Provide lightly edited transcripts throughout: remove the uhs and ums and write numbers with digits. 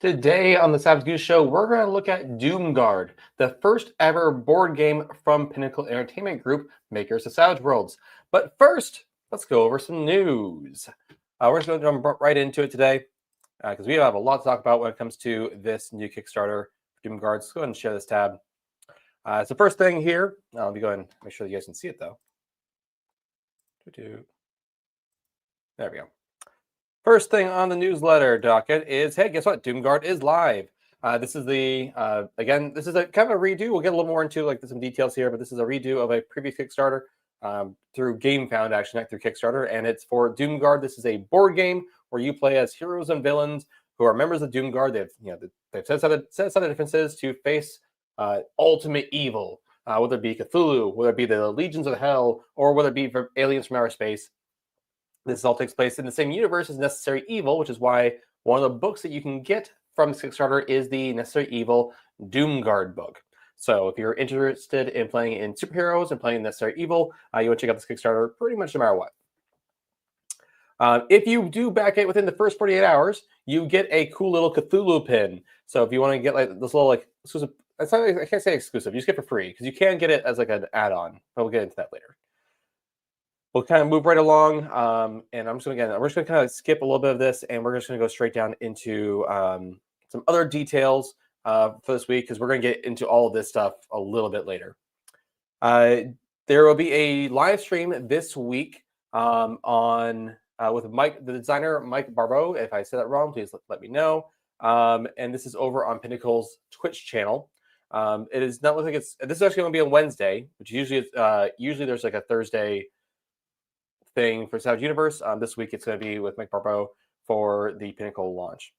Today on the Savage Goose Show, we're going to look at Doomguard, the first ever board game from Pinnacle Entertainment Group, makers of Savage Worlds. But first, let's go over some news. We're just going to jump right into it today because we have a lot to talk about when it comes to this new Kickstarter, Doomguard. Let's go ahead and share this tab. So first thing here, I'll be going to make sure you guys can see it though. There we go. First thing on the newsletter docket is, hey, guess what? Doomguard is live. This is the, again, this is a kind of a redo. We'll get a little more into like some details here, but this is a redo of a previous Kickstarter through GameFound, actually, not through Kickstarter. And it's for Doomguard. This is a board game where you play as heroes and villains who are members of Doomguard. They've set aside the differences to face ultimate evil, whether it be Cthulhu, whether it be the legions of hell, or whether it be aliens from outer space. This all takes place in the same universe as Necessary Evil, which is why one of the books that you can get from Kickstarter is the Necessary Evil Doomguard book. So if you're interested in playing in superheroes and playing Necessary Evil, you want to check out this Kickstarter pretty much no matter what. If you do back it within the first 48 hours, you get a cool little Cthulhu pin. So if you want to get like this little like exclusive, I can't say exclusive, you just get it for free because you can get it as like an add-on, but we'll get into that later. We'll kind of move right along, and we're just going to kind of skip a little bit of this, and we're just going to go straight down into some other details for this week, because we're going to get into all of this stuff a little bit later. There will be a live stream this week with Mike, the designer, Mike Barbeau. If I said that wrong, please let me know. And this is over on Pinnacle's Twitch channel. It is not looking like this is actually going to be on Wednesday, which usually there's like a Thursday thing for Savage Universe. This week it's going to be with Mike Barbeau for the Pinnacle launch.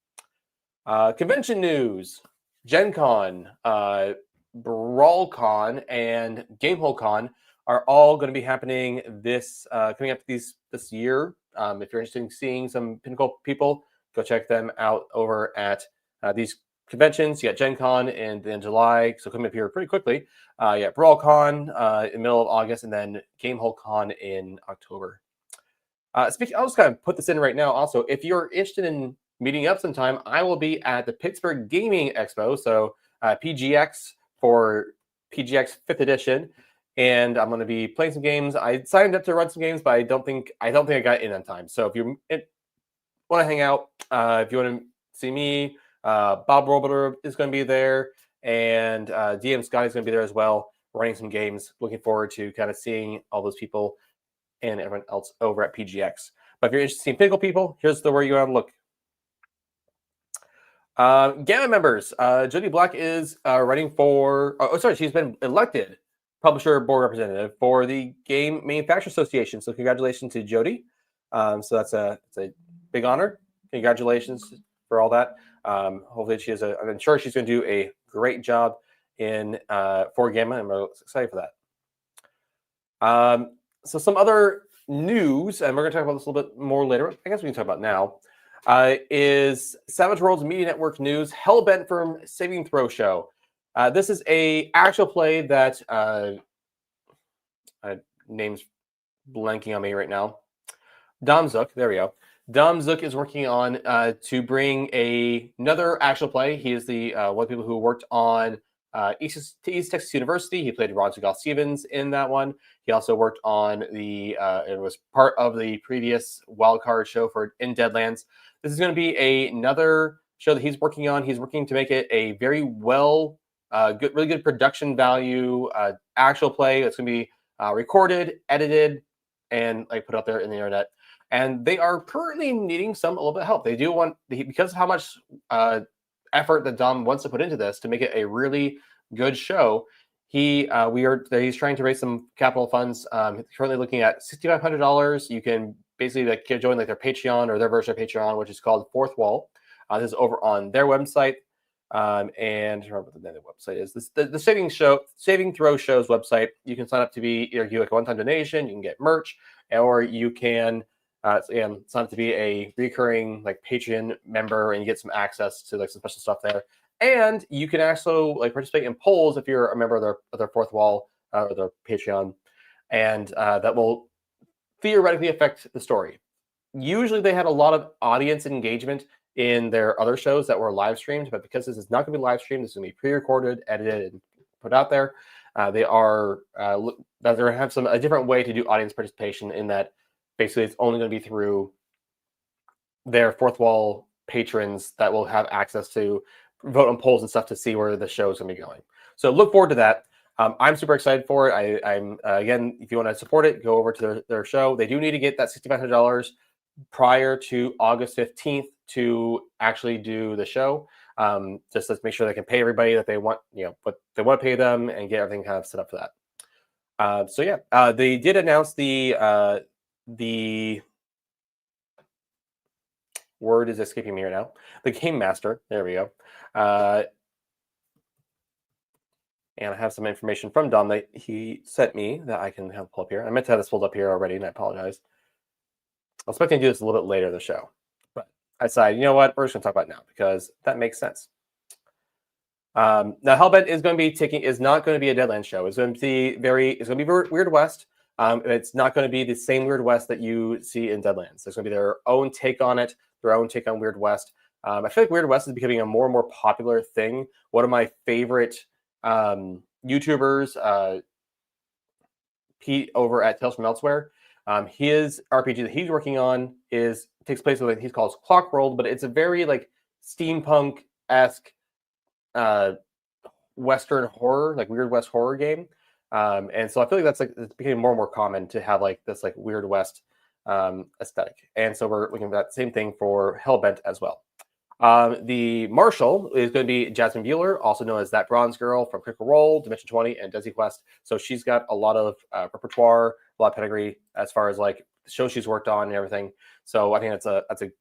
Convention news: Gen Con, BrawlCon, and GameholeCon are all going to be happening coming up this year. If you're interested in seeing some Pinnacle people, go check them out over at these conventions. You got Gen Con in July, so coming up here pretty quickly. You got BrawlCon in the middle of August, and then GameholeCon in October. I'll just kind of put this in right now. Also, if you're interested in meeting up sometime, I will be at the Pittsburgh Gaming Expo, so PGX for PGX 5th edition, and I'm going to be playing some games. I signed up to run some games, but I don't think I got in on time. So if you want to hang out, if you want to see me, Bob Roboter is going to be there, and DM Scott is going to be there as well, running some games. Looking forward to kind of seeing all those people and everyone else over at PGX. But if you're interested in Pinnacle people, here's where you want to look. Gamma members, Jody Black is running for, she's been elected publisher board representative for the Game Manufacturer Association. So congratulations to Jody. So it's a big honor. Congratulations for all that. Hopefully I'm sure she's going to do a great job for Gamma, and we're excited for that. So some other news, and we're going to talk about this a little bit more later. I guess we can talk about now. Is Savage Worlds Media Network news: Hellbent from Saving Throw Show. This is a actual play that name's blanking on me right now. Dom Zook, there we go. Dom Zook is working on to bring another actual play. He is the one of the people who worked on East Texas University. He played Ron Seagal Stevens in that one. He also worked on it was part of the previous wildcard show for In Deadlands. This is going to be another show that he's working on. He's working to make it a very really good production value actual play. It's going to be recorded, edited, and like put out there in the internet. And they are currently needing a little bit of help. They do want, because of how much effort that Dom wants to put into this to make it a really good show. He's trying to raise some capital funds. Currently looking at $6,500. You can basically join their Patreon or their version of Patreon, which is called Fourth Wall. This is over on their website. And I don't remember what the name of the website is. The Saving Throw Show's website. You can sign up to be either do like a one-time donation. You can get merch, or you can sign up to be a recurring Patreon member, and you get some access to some special stuff there. And you can also participate in polls if you're a member of their Fourth Wall or their Patreon, and that will theoretically affect the story. Usually, they have a lot of audience engagement in their other shows that were live streamed, but because this is not going to be live streamed, this is going to be pre-recorded, edited, and put out there. They're going to have a different way to do audience participation in that basically it's only going to be through their fourth wall patrons that will have access to vote on polls and stuff to see where the show is going to be going. So look forward to that. I'm super excited for it. I'm again, if you want to support it, go over to their show. They do need to get that $6,500 prior to August 15th to actually do the show. Just let's make sure they can pay everybody that they want, but they want to pay them and get everything kind of set up for that. So yeah, they did announce the word is escaping me right now. The Game Master. There we go. And I have some information from Dom that he sent me that I can have pull up here. I meant to have this pulled up here already, and I apologize. I was expecting to do this a little bit later in the show, but I decided, you know what, we're just going to talk about it now because that makes sense. Now, Hellbent is not going to be a Deadlands show. It's going to be Weird West. It's not going to be the same Weird West that you see in Deadlands. There's going to be their own take on it, their own take on Weird West. I feel like Weird West is becoming a more and more popular thing. One of my favorite YouTubers, Pete over at Tales from Elsewhere, his RPG that he's working on takes place with what he calls Clock World, but it's a very like steampunk-esque Western horror, like Weird West horror game. And so I feel like it's becoming more and more common to have like this like Weird West aesthetic. And so we're looking at that same thing for Hellbent as well. The Marshal is going to be Jasmine Bueller, also known as That Bronze Girl from Critical Role, Dimension 20, and Desi Quest. So she's got a lot of repertoire, a lot of pedigree as far as like the shows she's worked on and everything. So I think that's a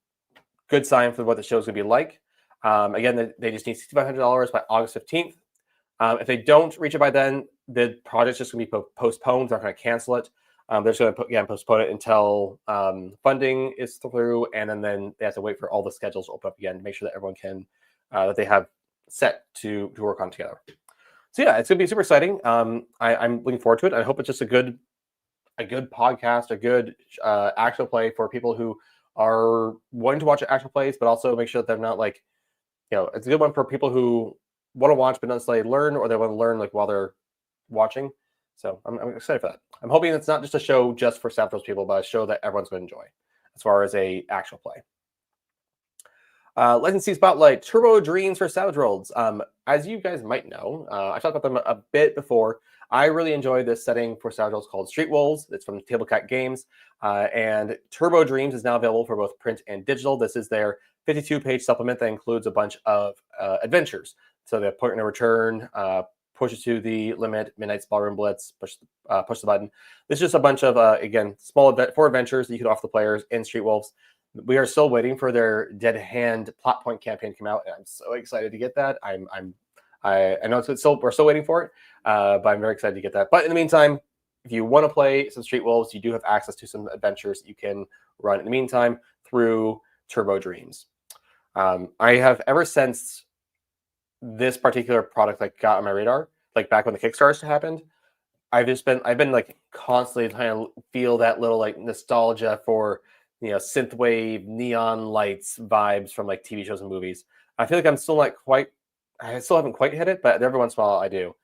good sign for what the show's going to be like. Again, they just need $6,500 by August 15th. If they don't reach it by then, the project's just going to be postponed. They're not going to cancel it. They're just going to postpone it until funding is through, and then they have to wait for all the schedules to open up again to make sure that everyone can that they have set to work on together. So yeah, it's going to be super exciting. I'm looking forward to it. I hope it's just a good podcast, a good actual play for people who are wanting to watch actual plays, but also make sure that they're not like, it's a good one for people who want to watch but not necessarily learn, or they want to learn like while they're watching. So I'm excited for that. I'm hoping it's not just a show just for Savage Worlds people, but a show that everyone's going to enjoy as far as a actual play. Legend Sea Spotlight, Turbo Dreams for Savage Worlds. As you guys might know, I talked about them a bit before. I really enjoy this setting for Savage Worlds called Street Wolves. It's from Tablecat Games. And Turbo Dreams is now available for both print and digital. This is their 52-page supplement that includes a bunch of adventures. So they have Point and Return, Push It to the Limit, Midnight's Ballroom Blitz, Push the Button. This is just a bunch of, again, four adventures that you can offer the players in Street Wolves. We are still waiting for their Dead Hand plot point campaign to come out, and I'm so excited to get that. I know we're still waiting for it, but I'm very excited to get that. But in the meantime, if you want to play some Street Wolves, you do have access to some adventures that you can run in the meantime through Turbo Dreams. I have ever since this particular product like got on my radar, like back when the Kickstarters happened, I've been like constantly trying to feel that little like nostalgia for synthwave neon lights vibes from like TV shows and movies. I feel like I still haven't quite hit it, but every once in a while I do.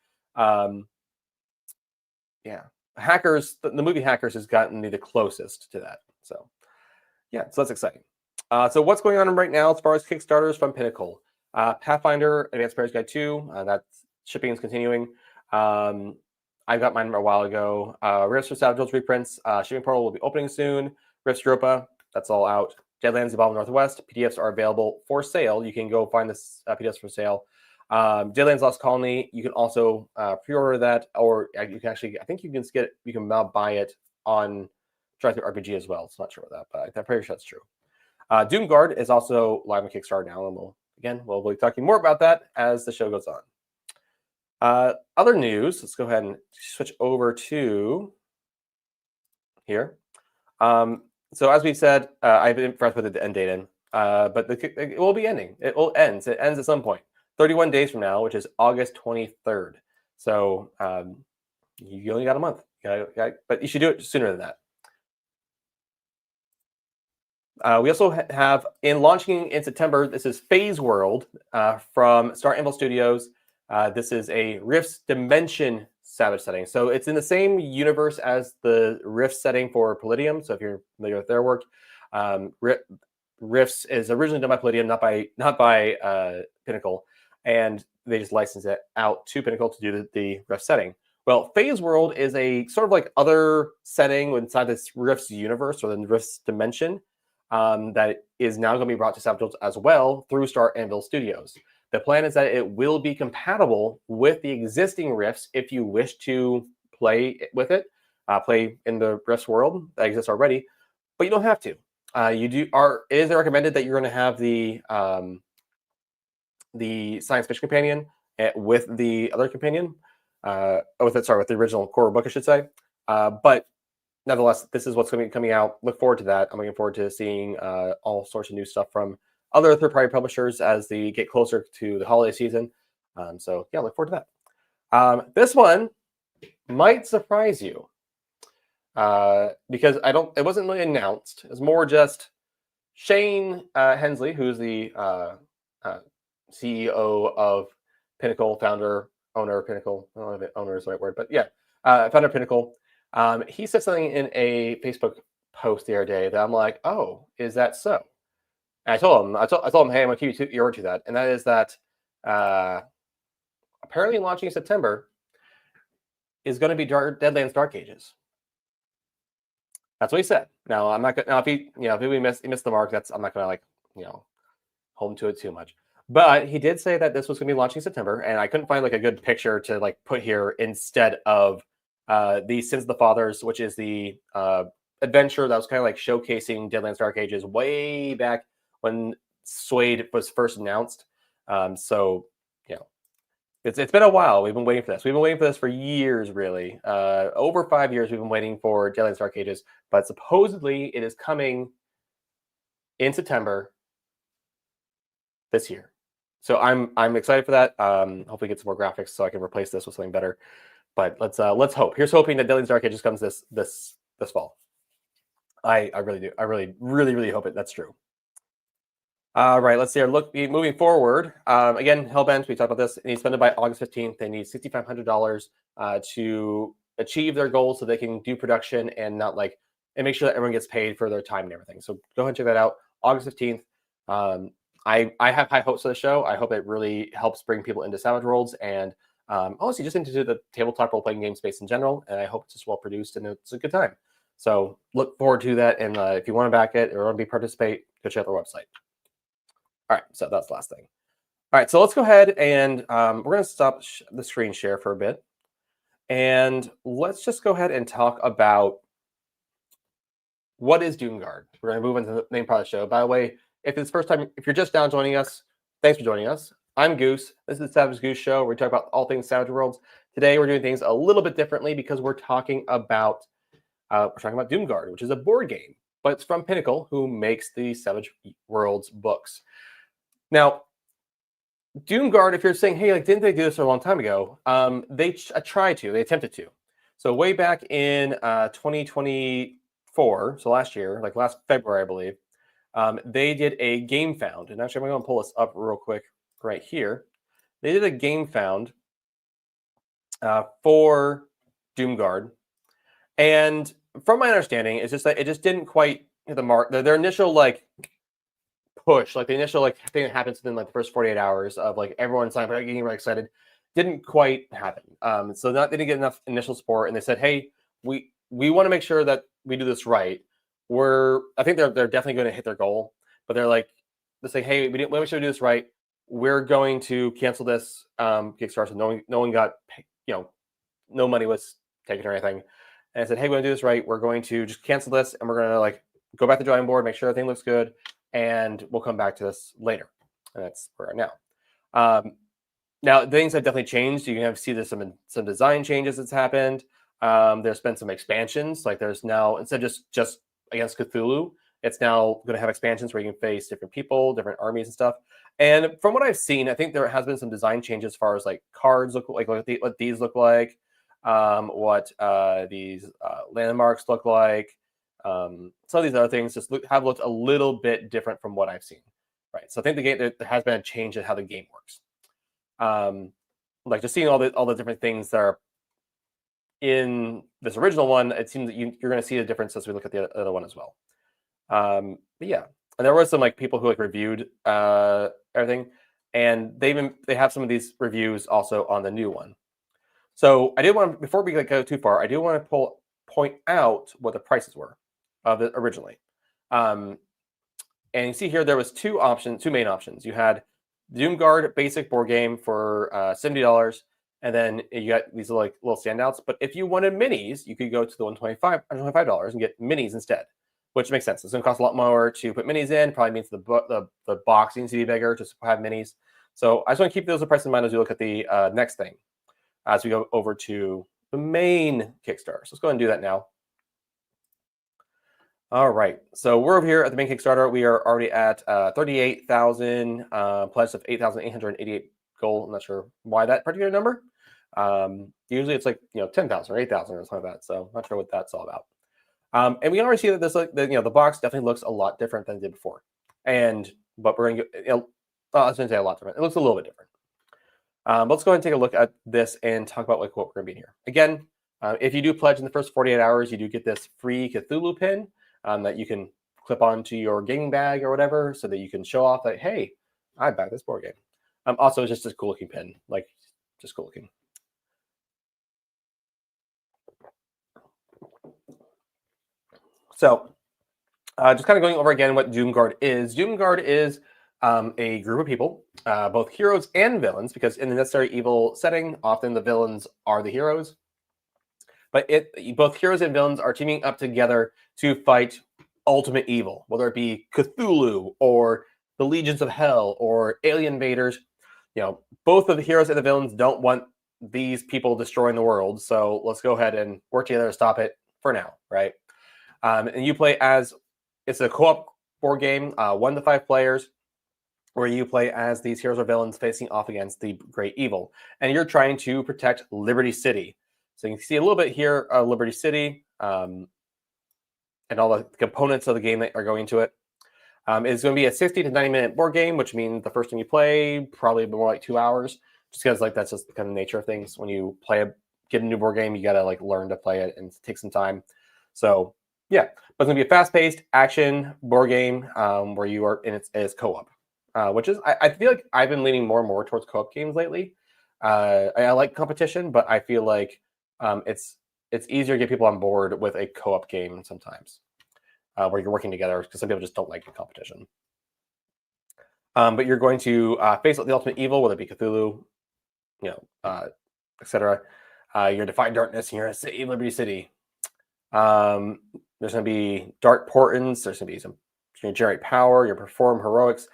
Yeah, Hackers, the movie Hackers has gotten me the closest to that. So yeah, so that's exciting. So what's going on right now as far as Kickstarters from Pinnacle? Pathfinder Advanced Player's Guide 2, that shipping is continuing. I got mine a while ago. Rifts for Savage Worlds reprints. Shipping portal will be opening soon. Rifts Europa, that's all out. Deadlands Evolve Northwest, PDFs are available for sale. You can go find this PDFs for sale. Deadlands Lost Colony, you can also pre-order that, or you can actually, I think you can now buy it on DriveThru RPG as well. So I'm not sure about that, but I'm pretty sure that's true. Doomguard is also live on Kickstarter now, and we'll be talking more about that as the show goes on. Other news, let's go ahead and switch over to here. So as we said, I've been impressed with the end date in, but it will be ending. It ends at some point. 31 days from now, which is August 23rd. So you only got a month, but you should do it sooner than that. We also have, in launching in September, this is Phase World from Star Anvil Studios. This is a Rifts Dimension Savage setting. So it's in the same universe as the Rift setting for Palladium. So if you're familiar with their work, Rifts is originally done by Palladium, not by Pinnacle, and they just licensed it out to Pinnacle to do the Rift setting. Well, Phase World is a sort of like other setting inside this Rifts universe or the Rifts dimension that is now going to be brought to Savage Worlds as well through Star Anvil Studios. The plan is that it will be compatible with the existing Rifts if you wish to play with it, play in the Rifts world that exists already, but you don't have to. It is recommended that you're going to have the science fiction companion with the other companion, with the original core book, I should say. But nevertheless, this is what's going to be coming out. Look forward to that. I'm looking forward to seeing all sorts of new stuff from other third-party publishers as they get closer to the holiday season. So yeah, look forward to that. This one might surprise you because it wasn't really announced. It's more just Shane Hensley, who's the CEO of Pinnacle, owner of Pinnacle. I don't know if owner is the right word, but yeah, founder of Pinnacle. He said something in a Facebook post the other day that I'm like, oh, is that so? And I told him, hey, I'm gonna keep your word to that, and that is that apparently launching in September is going to be Deadlands Dark Ages. That's what he said. Now I'm not gonna. Now if he missed the mark, I'm not gonna hold him to it too much. But he did say that this was gonna be launching in September, and I couldn't find a good picture to put here instead of the Sins of the Fathers, which is the adventure that was kind of showcasing Deadlands Dark Ages way back when Suede was first announced. So it's been a while. We've been waiting for this. We've been waiting for this for years, really. Over 5 years, we've been waiting for Deadlands Dark Ages, but supposedly it is coming in September this year. So I'm excited for that. Hopefully get some more graphics so I can replace this with something better. But let's hope. Here's hoping that Deadlands Dark Ages comes this fall. I really do. I really hope that's true. All right, let's see. Moving forward. Again, Hellbent, we talked about this. It needs funded by August 15th. They need $6,500 to achieve their goals so they can do production and and make sure that everyone gets paid for their time and everything. So go ahead and check that out. August 15th. I have high hopes for the show. I hope it really helps bring people into Savage Worlds and honestly just into the tabletop role-playing game space in general. And I hope it's just well produced and it's a good time. So look forward to that. And if you want to back it or want to participate, go check out their website. All right, so that's the last thing. All right, so let's go ahead and we're going to stop the screen share for a bit. And let's just go ahead and talk about what is Doomguard. We're going to move into the main part of the show. By the way, if it's the first time, if you're just now joining us, thanks for joining us. I'm Goose. This is the Savage Goose Show. We talk about all things Savage Worlds. Today, we're doing things a little bit differently because we're talking about Doomguard, which is a board game, but it's from Pinnacle, who makes the Savage Worlds books. Now, Doomguard, if you're saying, hey, didn't they do this a long time ago? They tried to. They attempted to. So way back in 2024, so last year, last February, I believe, they did a game found. And actually, I'm going to pull this up real quick right here. They did a game found for Doomguard. And from my understanding, it's just that it just didn't quite hit the mark. Their initial, push, the initial thing that happens within the first 48 hours of everyone signed up, getting really excited, didn't quite happen. So they didn't get enough initial support, and they said, hey, we want to make sure that we do this right. I think they're definitely going to hit their goal, but they're say, hey, we want to make sure we do this right. We're going to cancel this Kickstarter. So no one got, no money was taken or anything. And I said, hey, we're going to do this right. We're going to just cancel this, and we're going to go back to the drawing board, make sure everything looks good, and we'll come back to this later. And that's where we are now. Now, things have definitely changed. You can see there's some design changes that's happened. There's been some expansions. There's now, instead of just against Cthulhu, it's now going to have expansions where you can face different people, different armies and stuff. And from what I've seen, I think there has been some design changes as far as cards look like, what these look like, what these landmarks look like. Some of these other things just have looked a little bit different from what I've seen, right? So I think the game, there has been a change in how the game works. Like just seeing all the different things that are in this original one, it seems that you're going to see a difference as we look at the other one as well. But yeah, and there were some like people who like reviewed everything, and they have some of these reviews also on the new one. So I did want to, before we go too far, I do want to point out what the prices were of it originally. And you see here there was two main options. You had Doomguard basic board game for $70, and then you got these little standouts. But if you wanted minis, you could go to the $125 and get minis instead, which makes sense. It's going to cost a lot more to put minis in. Probably means the box needs to be bigger to have minis. So I just want to keep those prices in mind as we look at the next thing, as we go over to the main Kickstarter. So let's go ahead and do that now. All right, so we're over here at the main Kickstarter. We are already at 38,000 pledge of 8,888 gold. I'm not sure why that particular number. Usually it's like 10,000 or 8,000 or something like that. So not sure what that's all about. And we can already see that this the box definitely looks a lot different than it did before. But we're going to I was going to say a lot different. It looks a little bit different. Let's go ahead and take a look at this and talk about what we're going to be here. Again, if you do pledge in the first 48 hours, you do get this free Cthulhu pin that you can clip onto your gaming bag or whatever, so that you can show off that, hey, I backed this board game. Also, it's just a cool looking pin, like just cool looking. So just kind of going over again what Doomguard is. Doomguard is a group of people, both heroes and villains, because in the Necessary Evil setting, often the villains are the heroes. But both heroes and villains are teaming up together to fight ultimate evil, whether it be Cthulhu or the Legions of Hell or alien invaders. Both of the heroes and the villains don't want these people destroying the world. So let's go ahead and work together to stop it for now, right? And you play as, it's a co-op board game, 1 to 5 players, where you play as these heroes or villains facing off against the great evil. And you're trying to protect Liberty City. So you can see a little bit here of Liberty City and all the components of the game that are going into it. It's going to be a 60 to 90-minute board game, which means the first time you play, probably more like 2 hours, just because that's just the kind of nature of things. When you get a new board game, you got to learn to play it and take some time. So yeah, but it's going to be a fast-paced action board game where you are, and it's co-op, which is, I feel like I've been leaning more and more towards co-op games lately. I like competition, but I feel like it's easier to get people on board with a co-op game sometimes, where you're working together, because some people just don't like your competition. But you're going to face the ultimate evil, whether it be Cthulhu, etc. You're going to fight darkness, and you're going to save Liberty City. There's going to be dark portents. There's going to be you're going to generate power. You're going to perform heroics.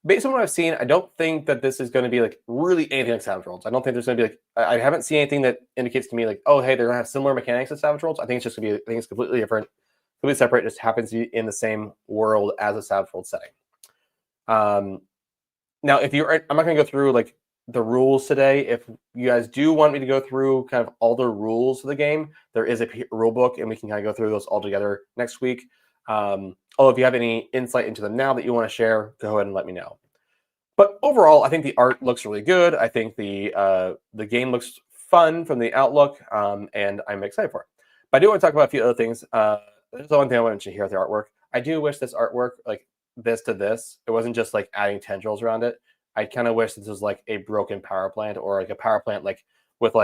Based on what I've seen, I don't think that this is going to be really anything like Savage Worlds. I don't think there's going to be I haven't seen anything that indicates to me oh, hey, they're going to have similar mechanics to Savage Worlds. I think it's just going to be, I think it's completely different, completely separate. It just happens to be in the same world as a Savage Worlds setting. Now, I'm not going to go through the rules today. If you guys do want me to go through kind of all the rules of the game, there is a rule book, and we can kind of go through those all together next week. Although if you have any insight into them now that you want to share, go ahead and let me know. But overall, I think the art looks really good. I think the game looks fun from the outlook, and I'm excited for it. But I do want to talk about a few other things. There's the one thing I want to hear with the artwork. I do wish this artwork, this to this, it wasn't just adding tendrils around it. I kind of wish this was a broken power plant, or a power plant with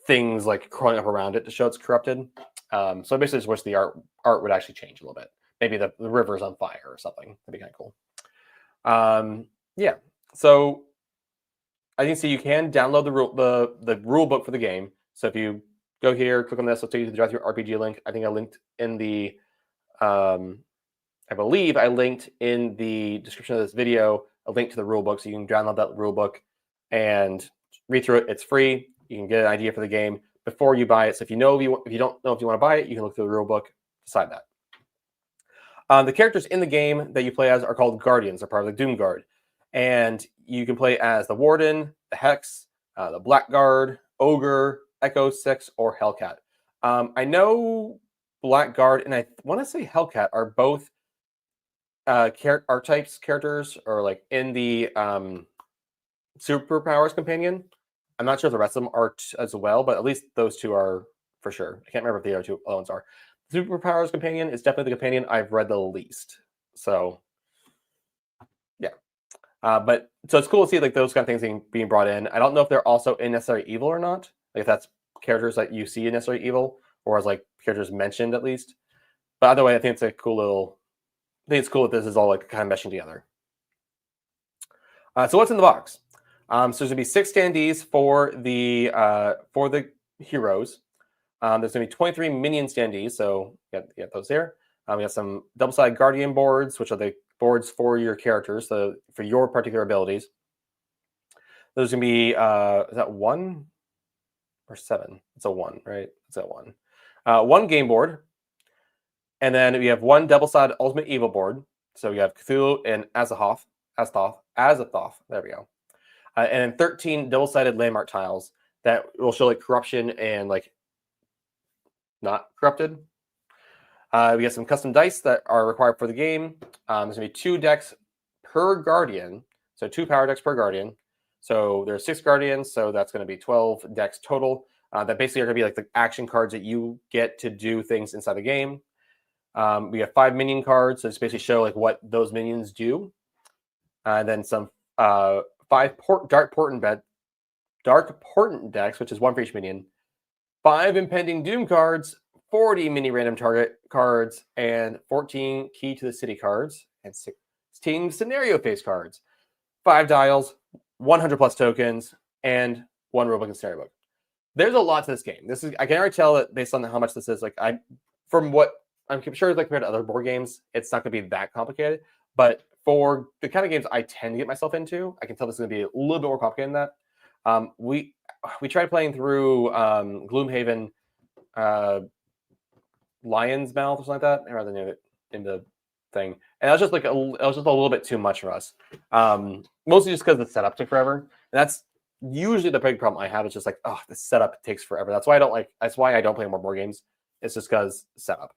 things crawling up around it to show it's corrupted. So I basically just wish the art would actually change a little bit. Maybe the river's on fire or something. That'd be kind of cool. Yeah. So I can see you can download the rule book for the game. So if you go here, click on this, it'll take you to the Drive Through RPG link. I think I linked in the I believe I linked in the description of this video a link to the rule book, so you can download that rule book and read through it. It's free. You can get an idea for the game before you buy it. So if you don't know if you want to buy it, you can look through the rule book, decide that. The characters in the game that you play as are called Guardians. They're part of the Doomguard, and you can play as the Warden, the Hex, the Blackguard, Ogre, Echo 6, or Hellcat. I know Blackguard and I want to say Hellcat are both archetypes characters, or like in the Superpowers companion. I'm not sure if the rest of them are as well, but at least those two are for sure. I can't remember if the other two ones are. The Superpowers companion is definitely the companion I've read the least. So yeah. But so it's cool to see like those kind of things being brought in. I don't know if they're also in Necessary Evil or not. Like if that's characters that you see in Necessary Evil, or as like characters mentioned at least. But either way, I think it's a cool little. I think it's cool that this is all like kind of meshing together. So what's in the box? So there's gonna be 6 standees for the heroes. There's gonna be 23 minion standees, so you got those there. We have some double-sided guardian boards, which are the boards for your characters, so for your particular abilities. There's gonna be is that 1 or 7? It's a 1, right? It's a 1. 1 game board, and then we have 1 double-sided Ultimate Evil board. So we have Cthulhu and Azathoth. There we go. And then 13 double-sided landmark tiles that will show like corruption and like not corrupted. We got some custom dice that are required for the game. There's gonna be 2 decks per guardian, so 2 power decks per guardian. So there's 6 guardians, so that's going to be 12 decks total. That basically are going to be like the action cards that you get to do things inside the game. We have 5 minion cards, so just basically show like what those minions do. And then some 5 Dark Portent decks, which is 1 for each minion. 5 Impending Doom cards, 40 mini random target cards, and 14 Key to the City cards, and 16 Scenario Phase cards. 5 dials, 100 plus tokens, and 1 rulebook and scenario book. There's a lot to this game. I can already tell that based on how much this is. Like from what I'm sure, like compared to other board games, it's not going to be that complicated. But for the kind of games I tend to get myself into, I can tell this is going to be a little bit more complicated than that. We tried playing through Gloomhaven, Lion's Mouth or something like that. I rather name it in the thing, and it was just a little bit too much for us. Mostly just because the setup took forever, and that's usually the big problem I have. Is just like, oh, the setup takes forever. That's why I don't play more board games. It's just because setup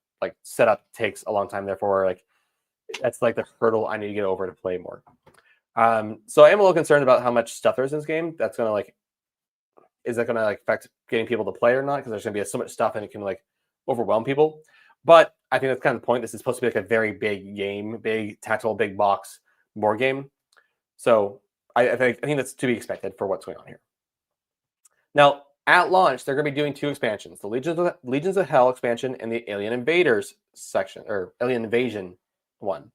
takes a long time. Therefore, like that's like the hurdle I need to get over to play more. So I am a little concerned about how much stuff there is in this game. That's gonna is that gonna affect getting people to play or not? Because there's gonna be so much stuff and it can overwhelm people. But I think that's kind of the point. This is supposed to be like a very big game, big tactical, big box board game. So I think that's to be expected for what's going on here. Now, at launch, they're going to be doing 2 expansions: the Legions of Hell expansion and the Alien Invaders section, or Alien Invasion one.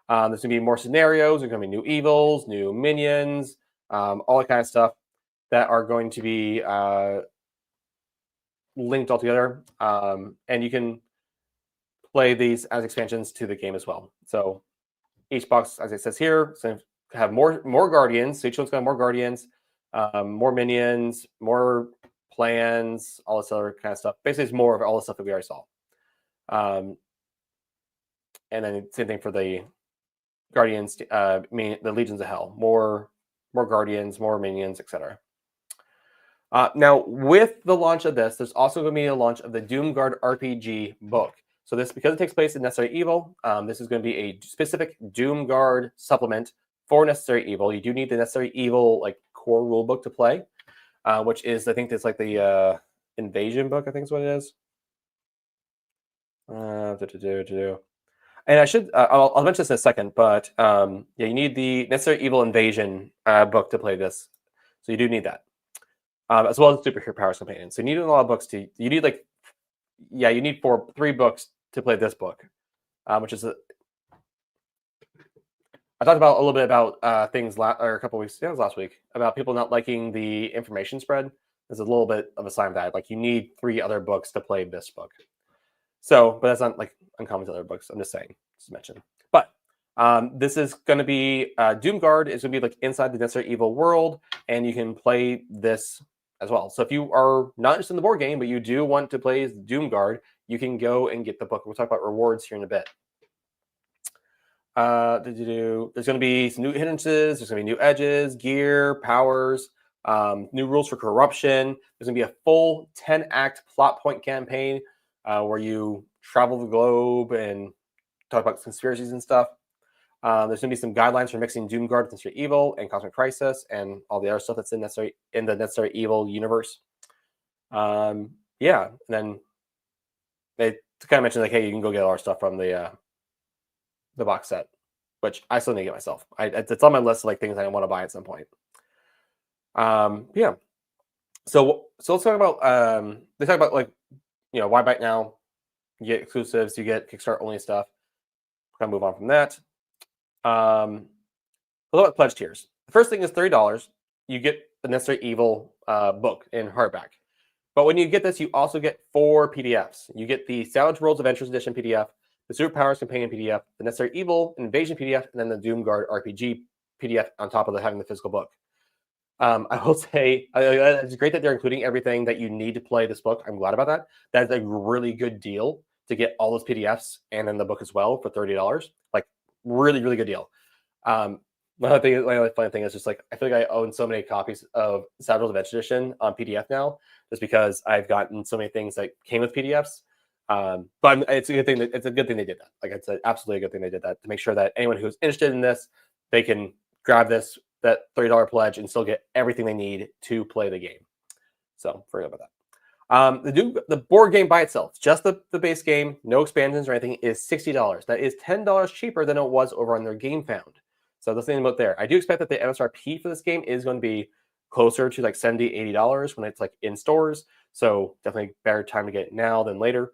There's going to be more scenarios. There's going to be new evils, new minions, all that kind of stuff that are going to be linked all together. And you can play these as expansions to the game as well. So each box, as it says here, is going to have more guardians. So each one's got more guardians, more minions, more plans, all this other kind of stuff. Basically, it's more of all the stuff that we already saw. And then same thing for the guardians, the Legions of Hell. More guardians, more minions, etc. Now, with the launch of this, there's also going to be a launch of the Doomguard RPG book. So this, because it takes place in Necessary Evil, this is going to be a specific Doomguard supplement for Necessary Evil. You do need the Necessary Evil core rulebook to play, which is, I think it's like the Invasion book, I think is what it is. And I should, I'll mention this in a second, but yeah, you need the Necessary Evil Invasion book to play this. So you do need that. As well as Superhero Powers Companion. So you need a lot of books to, you need you need 3 books to play this book, which is, I talked about a little bit about things a couple weeks, it was last week, about people not liking the information spread. There's a little bit of a sign of that. Like you need 3 other books to play this book. So, but that's not uncommon to other books. I'm just saying, just to mention. But this is going to be Doomguard is going to be inside the Necessary Evil world, and you can play this as well. So if you are not just in the board game, but you do want to play Doomguard, you can go and get the book. We'll talk about rewards here in a bit. There's going to be some new hindrances. There's going to be new edges, gear, powers, new rules for corruption. There's going to be a full 10-act plot point campaign where you travel the globe and talk about conspiracies and stuff. There's going to be some guidelines for mixing Doomguard with Necessary Evil and Cosmic Crisis and all the other stuff that's in the Necessary Evil universe. Yeah, and then they kind of mentioned like, hey, you can go get all our stuff from the box set, which I still need to get myself. It's on my list of like things I want to buy at some point. Yeah. So let's talk about they talk about like, you know, why buy it now? You get exclusives, you get Kickstarter only stuff. We're gonna move on from that. A little about pledge tiers. The first thing is $30. You get the Necessary Evil book in hardback. But when you get this, you also get 4 PDFs. You get the Savage Worlds Adventures Edition PDF, the Superpowers Companion PDF, the Necessary Evil Invasion PDF, and then the Doomguard RPG PDF on top of having the physical book. I will say it's great that they're including everything that you need to play this book. I'm glad about that. That's a really good deal to get all those PDFs and then the book as well for $30. Like, really, really good deal. My only funny thing is just like, I feel like I own so many copies of Savage Worlds Adventure Edition on PDF now, just because I've gotten so many things that came with PDFs. But it's a good thing they did that. Like, it's absolutely a good thing they did that, to make sure that anyone who's interested in this, they can grab that $30 pledge and still get everything they need to play the game. So forget about that. The board game by itself, just the base game, no expansions or anything, is $60. That is $10 cheaper than it was over on their Game Found. So that's the thing about there. I do expect that the MSRP for this game is going to be closer to like $70, $80 when it's like in stores. So definitely better time to get it now than later.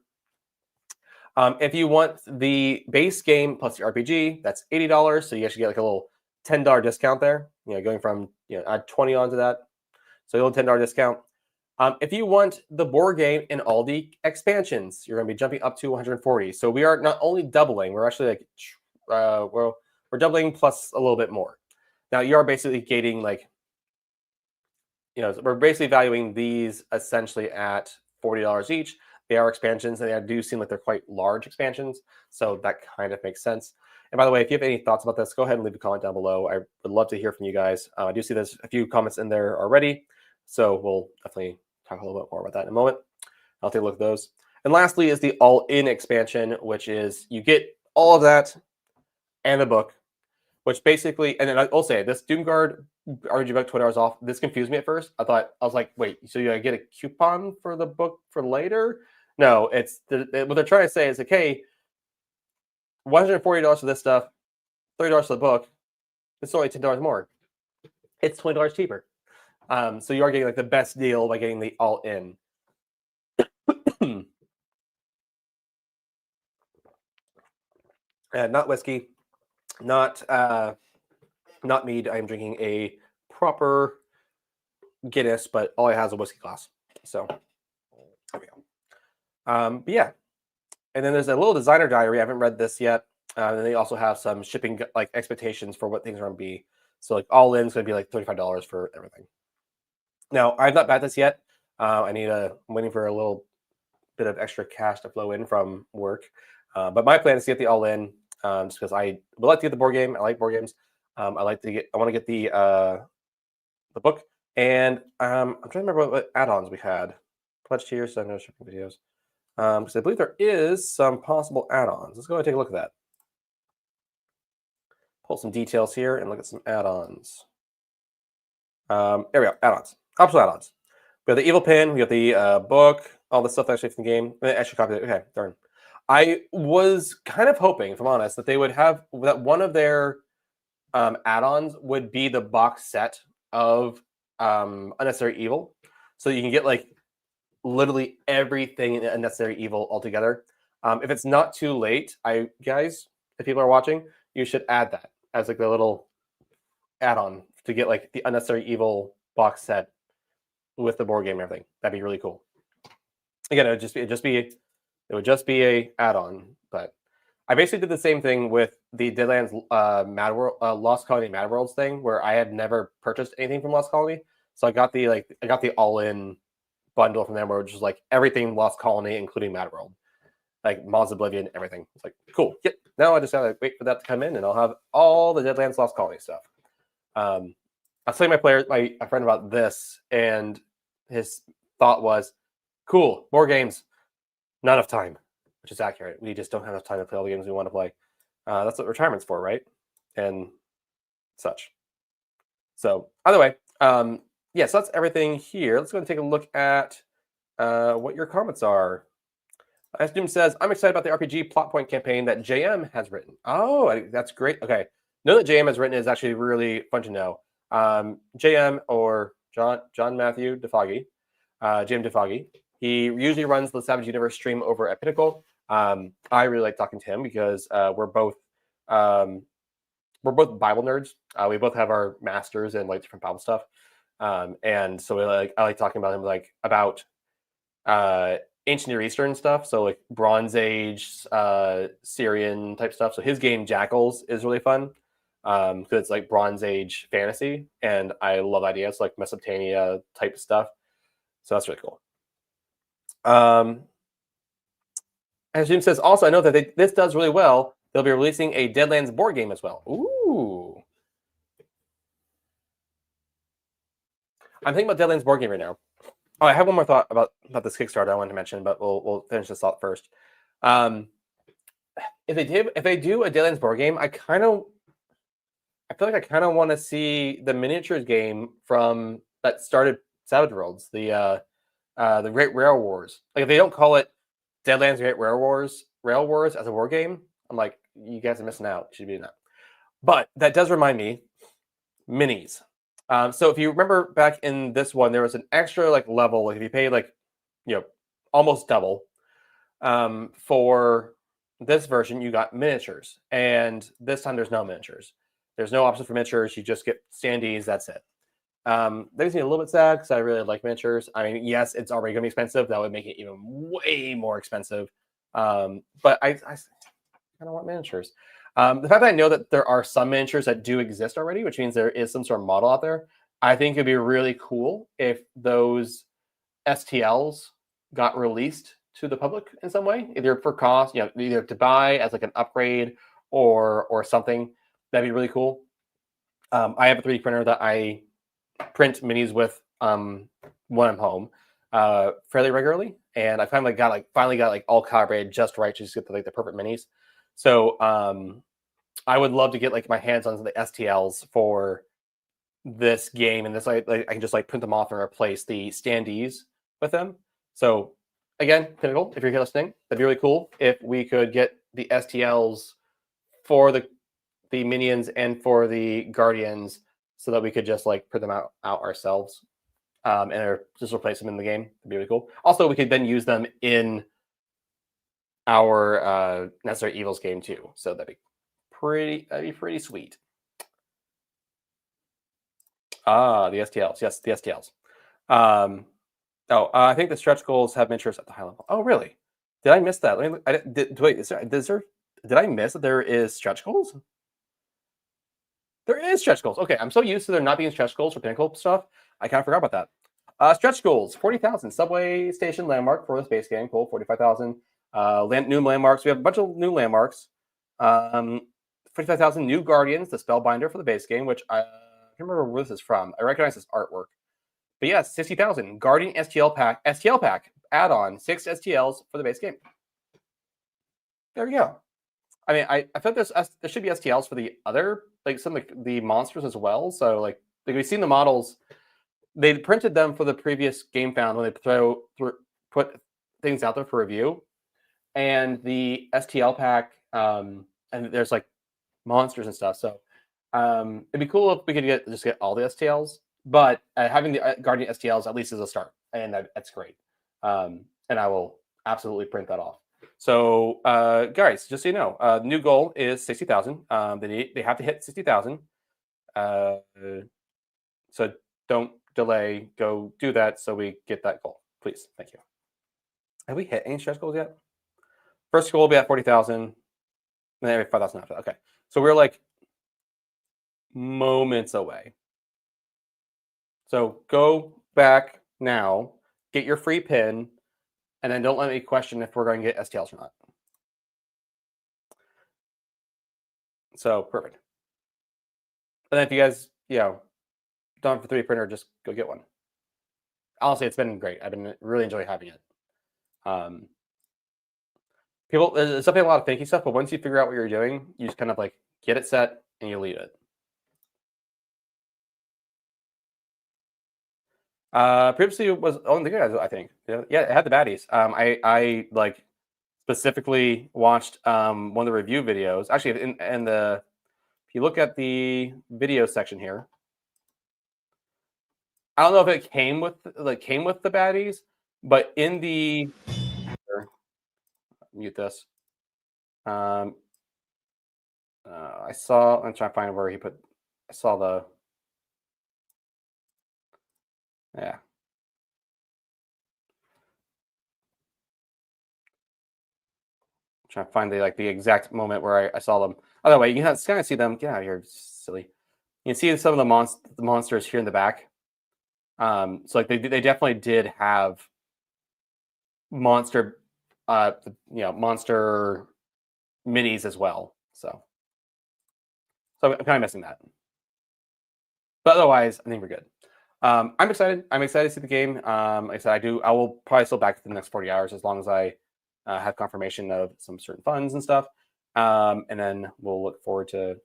If you want the base game plus the RPG, that's $80. So you actually get like a little $10 discount there. You know, going from, you know, add 20 onto that. So a little $10 discount. If you want the board game and all the expansions, you're going to be jumping up to $140. So we are not only doubling, we're actually like, we're doubling plus a little bit more. Now you are basically getting like, you know, we're basically valuing these essentially at $40 each. They are expansions, and they do seem like they're quite large expansions. So that kind of makes sense. And by the way, if you have any thoughts about this, go ahead and leave a comment down below. I would love to hear from you guys. I do see there's a few comments in there already. So we'll definitely talk a little bit more about that in a moment. I'll take a look at those. And lastly is the all-in expansion, which is you get all of that and the book, which basically, and then I'll say this Doomguard RPG book $20 off. This confused me at first. I was like, wait, so you get a coupon for the book for later? No, it's what they're trying to say is like, hey, $140 for this stuff, $30 for the book. It's only $10 more. It's $20 cheaper. So you are getting like the best deal by getting the all-in. Not whiskey, not mead. I am drinking a proper Guinness, but all I have is a whiskey glass. So there we go. But yeah, and then there's a little designer diary. I haven't read this yet. And they also have some shipping like expectations for what things are going to be. So like all in is going to be like $35 for everything. Now I've not bought this yet. I'm waiting for a little bit of extra cash to flow in from work. But my plan is to get the all in, just because I would like to get the board game. I like board games. I want to get the book, and I'm trying to remember what add-ons we had. Pledge tiers, so no shipping videos. Because I believe there is some possible add-ons. Let's go ahead and take a look at that. Pull some details here and look at some add-ons. There we go, add-ons. Optional add-ons. We have the evil pin, we have the book, all the stuff that's actually from the game. Extra copy. Okay, darn. I was kind of hoping, if I'm honest, that they would have that one of their add-ons would be the box set of Unnecessary Evil, so you can get like literally everything in Unnecessary Evil altogether. If it's not too late, guys, if people are watching, you should add that as like the little add-on to get like the Unnecessary Evil box set with the board game and everything. That'd be really cool. Again, it would just be a add-on. But I basically did the same thing with the Deadlands Mad World, Lost Colony Mad Worlds thing, where I had never purchased anything from Lost Colony, so I got the all-in bundle from them, where it was just like everything Lost Colony, including Mad World, like Moz Oblivion, everything. It's like cool. Yep. Now I just gotta wait for that to come in, and I'll have all the Deadlands Lost Colony stuff. I was telling my friend about this, and his thought was, "Cool, more games, not enough time." which is accurate. We just don't have enough time to play all the games we want to play. That's what retirement's for, right? And such. So either way, yeah, so that's everything here. Let's go and take a look at what your comments are. As Doom says, I'm excited about the RPG plot point campaign that JM has written. Oh, that's great. Okay. Know that JM has written is actually really fun to know. JM, or John Matthew DeFoggy, JM DeFoggy, he usually runs the Savage Universe stream over at Pinnacle. I really like talking to him because we're both Bible nerds. We both have our masters in like different Bible stuff. And so I like talking about him, like about ancient Near Eastern stuff, so like Bronze Age, Syrian type stuff. So his game Jackals is really fun because it's like Bronze Age fantasy, and I love ideas like Mesopotamia type stuff. So that's really cool. As Jim says, also I know that this does really well. They'll be releasing a Deadlands board game as well. Ooh. I'm thinking about Deadlands board game right now. Oh, I have one more thought about this Kickstarter I wanted to mention, but we'll finish this thought first. If they do a Deadlands board game, I feel like I kind of want to see the miniatures game from that started Savage Worlds, the Great Rail Wars. Like if they don't call it Deadlands Great Rail Wars as a war game, I'm like, you guys are missing out. You should be doing that. But that does remind me, minis. So if you remember back in this one, there was an extra like level. Like if you pay like, almost double, for this version, you got miniatures, and this time there's no miniatures. There's no option for miniatures. You just get standees. That's it. That makes me a little bit sad because I really like miniatures. I mean, yes, it's already going to be expensive. That would make it even way more expensive. But I kind of want miniatures. The fact that I know that there are some miniatures that do exist already, which means there is some sort of model out there, I think it'd be really cool if those STLs got released to the public in some way, either for cost, either to buy as like an upgrade or something. That'd be really cool. I have a 3D printer that I print minis with when I'm home fairly regularly, and I finally got all calibrated just right to just get the perfect minis. So I would love to get like my hands on the STLs for this game, and this I can just like print them off and replace the standees with them. So again, Pinnacle, if you're here listening, that'd be really cool if we could get the STLs for the minions and for the guardians, so that we could just like print them out ourselves, and just replace them in the game. That'd be really cool. Also, we could then use them in our Necessary Evils game too. So that'd be pretty sweet. The STLs. Yes, the STLs. I think the stretch goals have miniatures at the high level. Oh, really? Did I miss that? Did I miss that there is stretch goals? There is stretch goals. Okay, I'm so used to there not being stretch goals for Pinnacle stuff, I kind of forgot about that. Stretch goals, 40,000. Subway station landmark for this base game. Cool, 45,000. New landmarks. We have a bunch of new landmarks. 45,000 new guardians, the Spellbinder for the base game, which I can't remember where this is from. I recognize this artwork. But yes, 60,000. Guardian STL pack add-on, 6 STLs for the base game. There we go. I mean, I thought there should be STLs for the other, like some of the monsters as well. So like we've seen the models, they printed them for the previous Game Found when they put things out there for review, and the STL pack, and there's like monsters and stuff. So it'd be cool if we could just get all the STLs, but having the Guardian STLs at least is a start, and that's great. And I will absolutely print that off. So, guys, just so you know, the new goal is 60,000. They have to hit 60,000. So don't delay. Go do that so we get that goal, please. Thank you. Have we hit any stretch goals yet? First goal will be at 40,000. And then 5,000 after that. Okay. So we're like moments away. So go back now, get your free pin, and then don't let me question if we're going to get STLs or not. So perfect. And then if you guys, don't have a 3D printer, just go get one. Honestly, it's been great. I've been really enjoying having it. People, there's definitely a lot of thinky stuff, but once you figure out what you're doing, you just kind of like get it set and you lead it. Previously it was on the guys, I think. Yeah, it had the baddies. I like specifically watched one of the review videos. Actually, in the if you look at the video section here, I don't know if it came with the baddies, but in the mute this. Um, I saw. I'm trying to find where he put. I saw the. Yeah. Trying to find the exact moment where I saw them. Oh, that way you can kind of see them. Get out of here, silly. You can see some of the monsters here in the back. So like they definitely did have monster, monster minis as well. So I'm kind of missing that. But otherwise, I think we're good. I'm excited. I'm excited to see the game. Like I said, I will probably still back for the next 40 hours as long as I have confirmation of some certain funds and stuff. And then we'll look forward to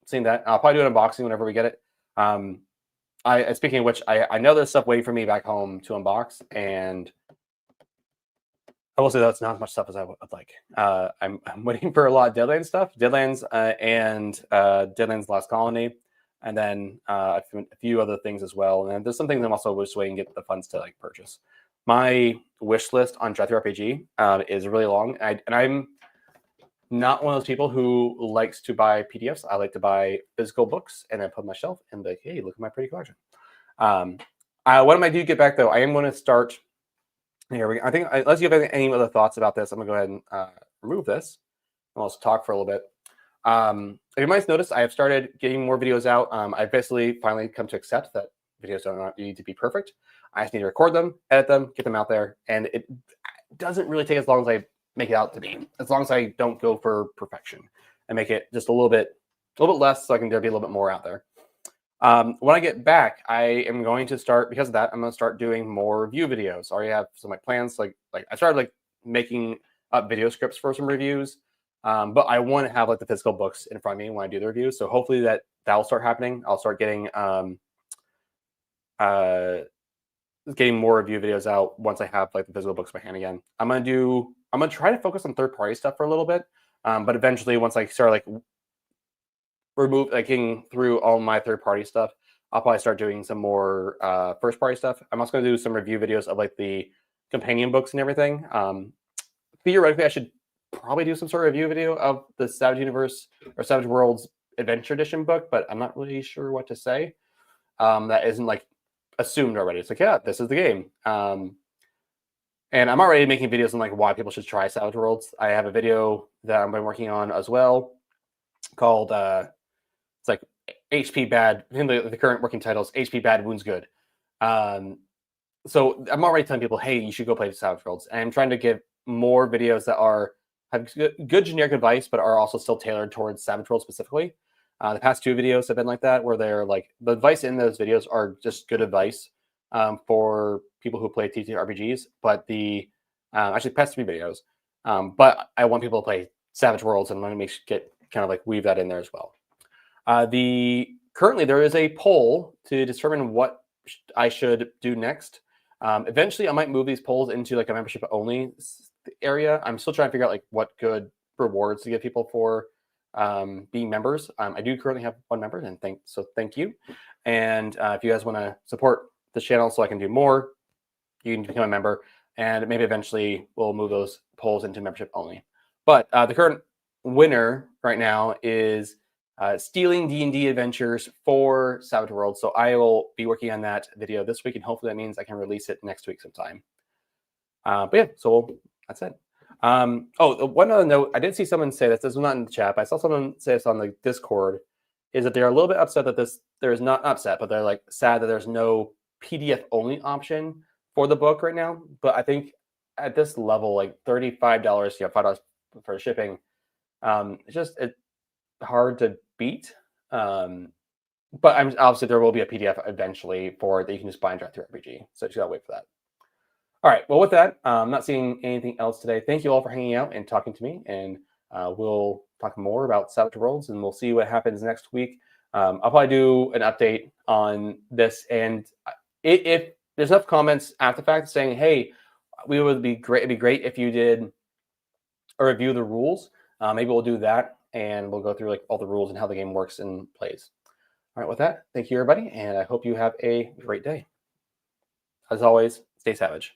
seeing that. I'll probably do an unboxing whenever we get it. Speaking of which, I know there's stuff waiting for me back home to unbox, and I will say that's not as much stuff as I would like. I'm waiting for a lot of Deadlands stuff, Deadlands and Deadlands Lost Colony, and then a few other things as well. And there's some things I'm also just waiting to get the funds to like purchase. My wish list on Drive Through RPG is really long, and I'm not one of those people who likes to buy PDFs. I like to buy physical books and then put on my shelf and be like, hey, look at my pretty collection. When I do get back though, I am going to start. Here we go. I think unless you have any other thoughts about this, I'm gonna go ahead and remove this. And I'll just talk for a little bit. If you might notice, I have started getting more videos out. I've basically finally come to accept that videos don't need to be perfect. I just need to record them, edit them, get them out there, and it doesn't really take as long as I make it out to be. As long as I don't go for perfection and make it just a little bit less, so I can there be a little bit more out there. When I get back, I am going to start, because of that, I'm going to start doing more review videos. I already have some plans. Like I started making up video scripts for some reviews, but I want to have the physical books in front of me when I do the reviews. So hopefully that will start happening. I'll start getting more review videos out once I have the physical books in my hand again. I'm gonna try to focus on third-party stuff for a little bit, but eventually once I start getting through all my third-party stuff, I'll probably start doing some more first-party stuff. I'm also going to do some review videos of the companion books and everything. Theoretically, I should probably do some sort of review video of the Savage Universe or Savage Worlds Adventure Edition book, but I'm not really sure what to say. That isn't assumed already. It's yeah, this is the game. And I'm already making videos on why people should try Savage Worlds. I have a video that I've been working on as well called it's HP Bad. The current working title is HP Bad, Wounds Good. So I'm already telling people, hey, you should go play Savage Worlds. And I'm trying to give more videos that have good generic advice, but are also still tailored towards Savage Worlds specifically. The past two videos have been like that, where they're the advice in those videos are just good advice for people who play TTRPGs. But the actually past three videos, but I want people to play Savage Worlds, and I'm going to get kind of weave that in there as well. Currently there is a poll to determine what I should do next. Eventually I might move these polls into a membership only area. I'm still trying to figure out what good rewards to give people for being members. I do currently have one member, and thank you. And if you guys want to support this channel so I can do more, you can become a member, and maybe eventually we'll move those polls into membership only. But the current winner right now is Stealing D&D Adventures for Savage Worlds. So I will be working on that video this week, and hopefully that means I can release it next week sometime. But yeah, so that's it. One other note, I did see someone say this is not in the chat, but I saw someone say this on the Discord, is that they're a little bit upset that there's not upset, but they're sad that there's no PDF only option for the book right now. But I think at this level, $35, $5 for shipping, it's hard to beat. But obviously there will be a PDF eventually for that you can just buy and Drive Through RPG. So you gotta wait for that. All right. Well, with that, I'm not seeing anything else today. Thank you all for hanging out and talking to me. And we'll talk more about Savage Worlds, and we'll see what happens next week. I'll probably do an update on this. And if there's enough comments after the fact saying, hey, it'd be great if you did a review of the rules. Maybe we'll do that, and we'll go through like all the rules and how the game works and plays. All right. With that, thank you, everybody. And I hope you have a great day. As always, stay savage.